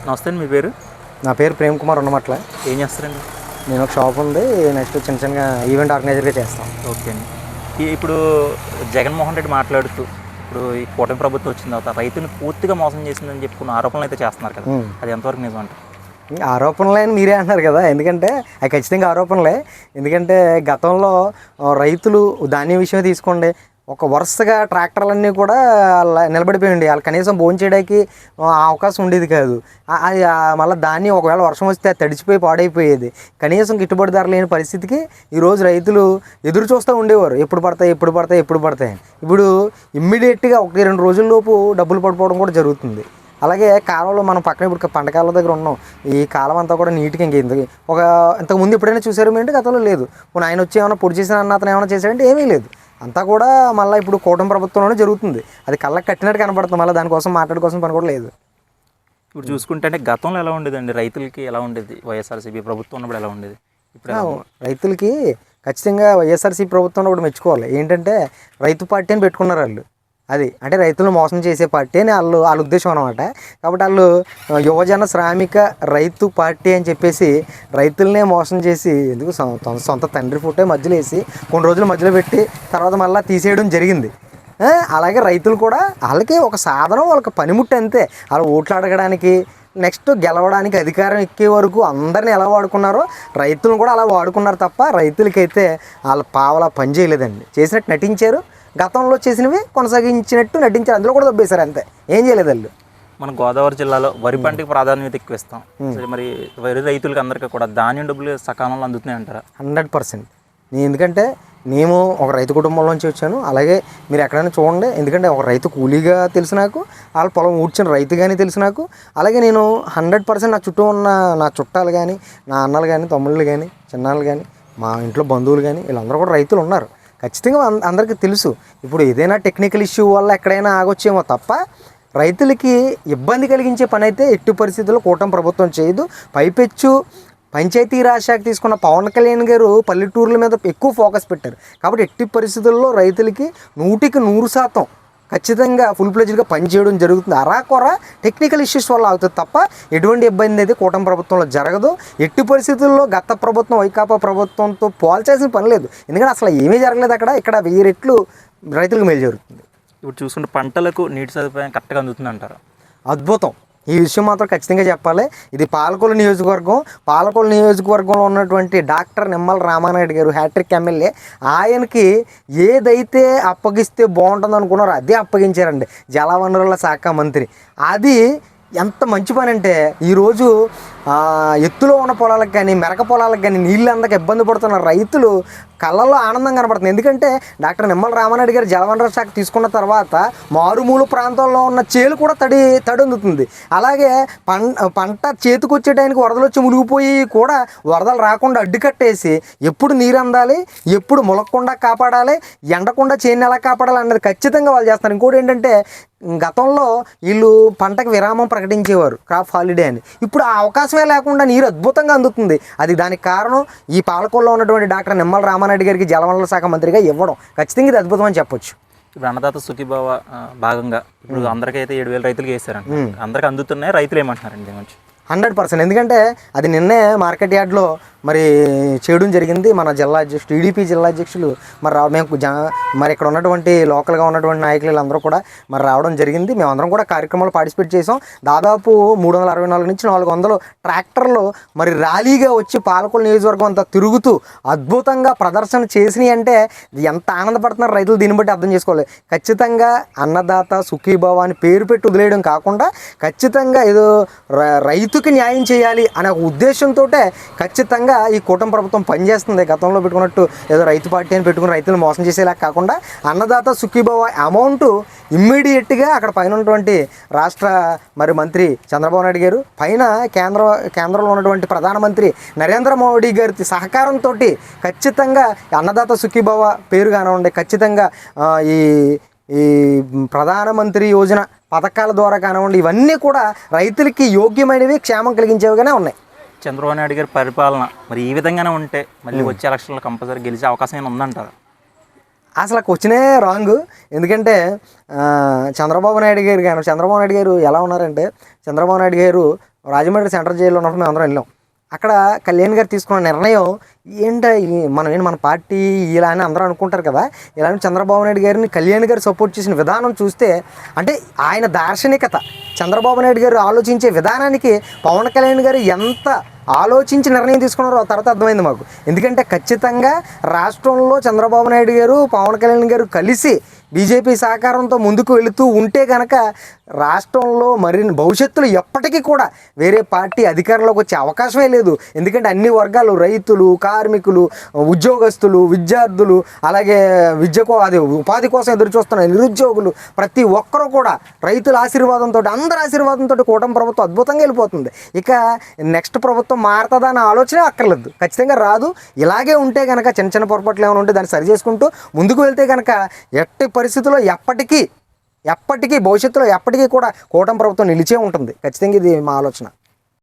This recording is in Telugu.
నమస్తే అండి. మీ పేరు? నా పేరు ప్రేమ్ కుమార్ ఉన్నమట్ల. ఏం చేస్తారండి? నేను ఒక షాప్ ఉంది. నెక్స్ట్ చిన్న ఈవెంట్ ఆర్గనైజర్గా చేస్తాం. ఓకే అండి. ఇప్పుడు జగన్మోహన్ రెడ్డి మాట్లాడుతూ ఇప్పుడు ఈ కూటమి ప్రభుత్వం వచ్చిన తర్వాత రైతుని పూర్తిగా మోసం చేసిందని చెప్పుకున్న ఆరోపణలు అయితే చేస్తున్నారు కదా, అది ఎంతవరకు నిజం అంటారు? ఆరోపణలే అని మీరే అంటున్నారు కదా, ఎందుకంటే అవి ఖచ్చితంగా ఆరోపణలే. ఎందుకంటే గతంలో రైతులు ధాన్యం విషయమే తీసుకోండి, ఒక వరుసగా ట్రాక్టర్లన్నీ కూడా నిలబడిపోయింది. వాళ్ళు కనీసం భోజనం చేయడానికి అవకాశం ఉండేది కాదు. అది మళ్ళీ ధాన్యం ఒకవేళ వర్షం వస్తే అది తడిచిపోయి పాడైపోయేది. కనీసం గిట్టుబాటు ధర లేని పరిస్థితికి ఈరోజు రైతులు ఎదురు చూస్తూ ఉండేవారు, ఎప్పుడు పడతాయి. ఇప్పుడు ఇమ్మీడియట్గా 1-2 రోజుల్లోపు డబ్బులు పడిపోవడం కూడా జరుగుతుంది. అలాగే కాలంలో మనం పక్కన ఇప్పుడు పంటకాలం దగ్గర ఉన్నాం. ఈ కాలం అంతా కూడా నీట్గా ఇంతకుముందు ఎప్పుడైనా చూసారు ఏంటి? గతంలో లేదు. ఇప్పుడు ఆయన వచ్చి ఏమైనా పొడి చేసిన అతను ఏమైనా చేశాడంటే ఏమీ లేదు. అంతా కూడా మళ్ళీ ఇప్పుడు కూటమి ప్రభుత్వంలోనే జరుగుతుంది. అది కళ్ళకి కట్టినట్టు కనబడుతుంది. మళ్ళీ దానికోసం మాట్లాడుకోసం పని కూడా లేదు. ఇప్పుడు చూసుకుంటే అంటే గతంలో ఎలా ఉండేదండి? రైతులకి ఎలా ఉండేది? వైఎస్ఆర్సీపీ ప్రభుత్వం ఉన్నప్పుడు ఎలా ఉండేది? ఇప్పుడు రైతులకి ఖచ్చితంగా వైఎస్ఆర్సీపీ ప్రభుత్వంలో కూడా మెచ్చుకోవాలి. ఏంటంటే రైతు పార్టీ అని పెట్టుకున్నారు వాళ్ళు. అది అంటే రైతులను మోసం చేసే పార్టీ అని వాళ్ళ ఉద్దేశం అనమాట. కాబట్టి వాళ్ళు యువజన శ్రామిక రైతు పార్టీ అని చెప్పేసి రైతులనే మోసం చేసి ఎందుకు సొంత తండ్రి ఫోటో మధ్యలో వేసి కొన్ని రోజులు మధ్యలో పెట్టి తర్వాత మళ్ళీ తీసేయడం జరిగింది. అలాగే రైతులు కూడా వాళ్ళకి ఒక సాధనం, వాళ్ళకి పనిముట్టు అంతే. వాళ్ళు ఓట్లు అడగడానికి, నెక్స్ట్ గెలవడానికి, అధికారం ఎక్కే వరకు అందరిని ఎలా వాడుకున్నారో రైతులను కూడా అలా వాడుకున్నారు తప్ప రైతులకైతే వాళ్ళు పావలా పని చేయలేదండి. చేసినట్టు నటించారు, గతంలో చేసినవి కొనసాగించినట్టు నటించారు, అందులో కూడా దొబ్బేశారు, అంతే. ఏం చేయలేదు వాళ్ళు. మన గోదావరి జిల్లాలో వరి పంటకి ప్రాధాన్యత ఎక్కువ ఇస్తాం. మరి వరి రైతులకి అందరికీ కూడా ధాన్యం డబ్బులు సకాలంలో అందుతున్నాయి అంటారా? 100%. ఎందుకంటే నేను ఒక రైతు కుటుంబంలోంచి వచ్చాను. అలాగే మీరు ఎక్కడైనా చూడండి, ఎందుకంటే ఒక రైతు కూలీగా తెలుసు నాకు, వాళ్ళ పొలం ఊడ్చిన రైతు కానీ తెలుసు నాకు. అలాగే నేను 100% నా చుట్టూ ఉన్న నా చుట్టాలు కానీ, నా అన్నలు కానీ, తమ్ముళ్ళు కానీ, చిన్నాళ్ళు కానీ, మా ఇంట్లో బంధువులు కానీ వీళ్ళందరూ కూడా రైతులు ఉన్నారు. ఖచ్చితంగా అందరికీ తెలుసు. ఇప్పుడు ఏదైనా టెక్నికల్ ఇష్యూ వల్ల ఎక్కడైనా ఆగొచ్చేమో తప్ప రైతులకి ఇబ్బంది కలిగించే పని అయితే ఎట్టి పరిస్థితుల్లో కూటమి ప్రభుత్వం చేయదు. పైపెచ్చు పంచాయతీరాజ్ శాఖ తీసుకున్న పవన్ కళ్యాణ్ గారు పల్లెటూర్ల మీద ఎక్కువ ఫోకస్ పెట్టారు. కాబట్టి ఎట్టి పరిస్థితుల్లో రైతులకి 100% ఖచ్చితంగా ఫుల్ ప్లెజ్డ్గా పనిచేయడం జరుగుతుంది. అరాకొర టెక్నికల్ ఇష్యూస్ వల్ల అవుతుంది తప్ప ఎటువంటి ఇబ్బంది అయితే కూటమి ప్రభుత్వంలో జరగదు. ఎట్టి పరిస్థితుల్లో గత ప్రభుత్వం వైకాపా ప్రభుత్వంతో పోల్చాల్సిన పని లేదు. ఎందుకంటే అసలు ఏమీ జరగలేదు అక్కడ. ఇక్కడ 1000 రెట్లు రైతులకు మేలు జరుగుతుంది. ఇప్పుడు చూసుకుంటే పంటలకు నీటి సదుపాయం కరెక్ట్గా అందుతుంది అంటారు? అద్భుతం. ఈ విషయం మాత్రం ఖచ్చితంగా చెప్పాలి. ఇది పాలకొల్లు నియోజకవర్గంలో ఉన్నటువంటి డాక్టర్ నిమ్మల రామానాయుడు గారు, హ్యాట్రిక్ ఎమ్మెల్యే. ఆయనకి ఏదైతే అప్పగిస్తే బాగుంటుంది అనుకున్నారో అదే అప్పగించారండి, జలవనరుల శాఖ మంత్రి. అది ఎంత మంచి పని అంటే ఈరోజు ఎత్తులో ఉన్న పొలాలకు కానీ, మెరక పొలాలకు కానీ నీళ్ళు అందక ఇబ్బంది పడుతున్న రైతులు కళ్ళల్లో ఆనందం కనబడుతుంది. ఎందుకంటే డాక్టర్ నిమ్మల రామానాయుడు గారు జలవనరుల శాఖ తీసుకున్న తర్వాత మారుమూల ప్రాంతాల్లో ఉన్న చేలు కూడా తడుందుతుంది. అలాగే పంట చేతికొచ్చే టైంకి వరదలు వచ్చి మునిగిపోయి కూడా వరదలు రాకుండా అడ్డుకట్టేసి ఎప్పుడు నీరు అందాలి, ఎప్పుడు ములగకుండా కాపాడాలి, ఎండకుండా చేను ఎలా కాపాడాలి అన్నది ఖచ్చితంగా వాళ్ళు చేస్తారు. ఇంకోటి ఏంటంటే గతంలో వీళ్ళు పంటకు విరామం ప్రకటించేవారు, క్రాప్ హాలిడే అని. ఇప్పుడు ఆ అవకాశమే లేకుండా నీరు అద్భుతంగా అందుతుంది. అది దానికి కారణం ఈ పాలకొల్లో ఉన్నటువంటి డాక్టర్ నిమ్మల రామానాయుడు గారికి జలవనరుల శాఖ మంత్రిగా ఇవ్వడం. ఖచ్చితంగా ఇది అద్భుతం అని చెప్పొచ్చు. ఇప్పుడు అన్నదాత సుఖీభావ భాగంగా ఇప్పుడు అందరికైతే 7,000 రైతులకు వేస్తారంట. అందరికి అందుతున్నాయి, రైతులు ఏమంటున్నారండి దీని గురించి? 100%. ఎందుకంటే అది నిన్నే మార్కెట్ యార్డ్లో మరి చేయడం జరిగింది. మన జిల్లా అధ్యక్షుడు, టీడీపీ జిల్లా అధ్యక్షులు మరి ఇక్కడ ఉన్నటువంటి లోకల్గా ఉన్నటువంటి నాయకులు వీళ్ళందరూ కూడా మరి రావడం జరిగింది. మేమందరం కూడా కార్యక్రమంలో పార్టిసిపేట్ చేసాం. దాదాపు 364 నుంచి 400 ట్రాక్టర్లు మరి ర్యాలీగా వచ్చి పాలకొల్లు నియోజకవర్గం అంతా తిరుగుతూ అద్భుతంగా ప్రదర్శన చేసినాయి. అంటే ఎంత ఆనందపడుతున్నారు రైతులు, దీన్ని బట్టి అర్థం చేసుకోవాలి. ఖచ్చితంగా అన్నదాత సుఖీభావ అని పేరు పెట్టి వదిలేయడం కాకుండా ఖచ్చితంగా ఏదో రైతుకి న్యాయం చేయాలి అనే ఉద్దేశంతో ఖచ్చితంగా ఈ కూటమి ప్రభుత్వం పనిచేస్తుంది. గతంలో పెట్టుకున్నట్టు ఏదో రైతు పార్టీ అని పెట్టుకుని రైతులు మోసం చేసేలా కాకుండా అన్నదాత సుఖీభావ అమౌంట్ ఇమ్మీడియట్గా అక్కడ పైన ఉన్నటువంటి రాష్ట్ర మరి మంత్రి చంద్రబాబు నాయుడు గారు, పైన కేంద్రంలో ఉన్నటువంటి ప్రధానమంత్రి నరేంద్ర మోడీ గారి సహకారంతో ఖచ్చితంగా అన్నదాత సుఖీభావ పేరు కానివ్వండి, ఖచ్చితంగా ఈ ప్రధానమంత్రి యోజన పథకాల ద్వారా కానివ్వండి, ఇవన్నీ కూడా రైతులకి యోగ్యమైనవి, క్షేమం కలిగించేవిగానే ఉన్నాయి. చంద్రబాబు నాయుడు గారి పరిపాలన మరి ఈ విధంగానే ఉంటే మళ్ళీ వచ్చే ఎలక్షన్లో కంపల్సరీ గెలిచే అవకాశం ఏమైనా ఉందంటారు? అసలు క్వశ్చనే రాంగ్. ఎందుకంటే చంద్రబాబు నాయుడు గారు ఎలా ఉన్నారంటే, చంద్రబాబు నాయుడు గారు రాజమండ్రి సెంట్రల్ జైల్లో ఉన్నప్పుడు మేము అందరం వెళ్ళాం. అక్కడ కళ్యాణ్ గారు తీసుకున్న నిర్ణయం మన పార్టీ ఇలా అని అందరూ అనుకుంటారు కదా, ఇలా చంద్రబాబు నాయుడు గారిని కళ్యాణ్ గారు సపోర్ట్ చేసిన విధానం చూస్తే అంటే ఆయన దార్శనికత, చంద్రబాబు నాయుడు గారు ఆలోచించే విధానానికి పవన్ కళ్యాణ్ గారు ఎంత ఆలోచించి నిర్ణయం తీసుకున్నారో ఆ తర్వాత అర్థమైంది మాకు. ఎందుకంటే ఖచ్చితంగా రాష్ట్రంలో చంద్రబాబు నాయుడు గారు పవన్ కళ్యాణ్ గారు కలిసి బీజేపీ సహకారంతో ముందుకు వెళుతూ ఉంటే కనుక రాష్ట్రంలో మరిన్ని భవిష్యత్తులో ఎప్పటికీ కూడా వేరే పార్టీ అధికారంలోకి వచ్చే అవకాశమే లేదు. ఎందుకంటే అన్ని వర్గాలు, రైతులు, కార్మికులు, ఉద్యోగస్తులు, విద్యార్థులు, అలాగే ఉపాధి కోసం ఎదురు చూస్తున్న నిరుద్యోగులు, ప్రతి ఒక్కరూ కూడా రైతుల ఆశీర్వాదంతో, అందరి ఆశీర్వాదంతో కూటమి ప్రభుత్వం అద్భుతంగా వెళ్ళిపోతుంది. ఇక నెక్స్ట్ ప్రభుత్వం మారుతుందా అన్న ఆలోచన అక్కర్లేదు, ఖచ్చితంగా రాదు. ఇలాగే ఉంటే కనుక చిన్న చిన్న పొరపాట్లు ఏమైనా ఉంటే దాన్ని సరి చేసుకుంటూ ముందుకు వెళ్తే కనుక ఎట్టి పరిస్థితుల్లో ఎప్పటికీ భవిష్యత్తులో ఎప్పటికీ కూడా కూటమి ప్రభుత్వం నిలిచే ఉంటుంది. ఖచ్చితంగా ఇది మా ఆలోచన.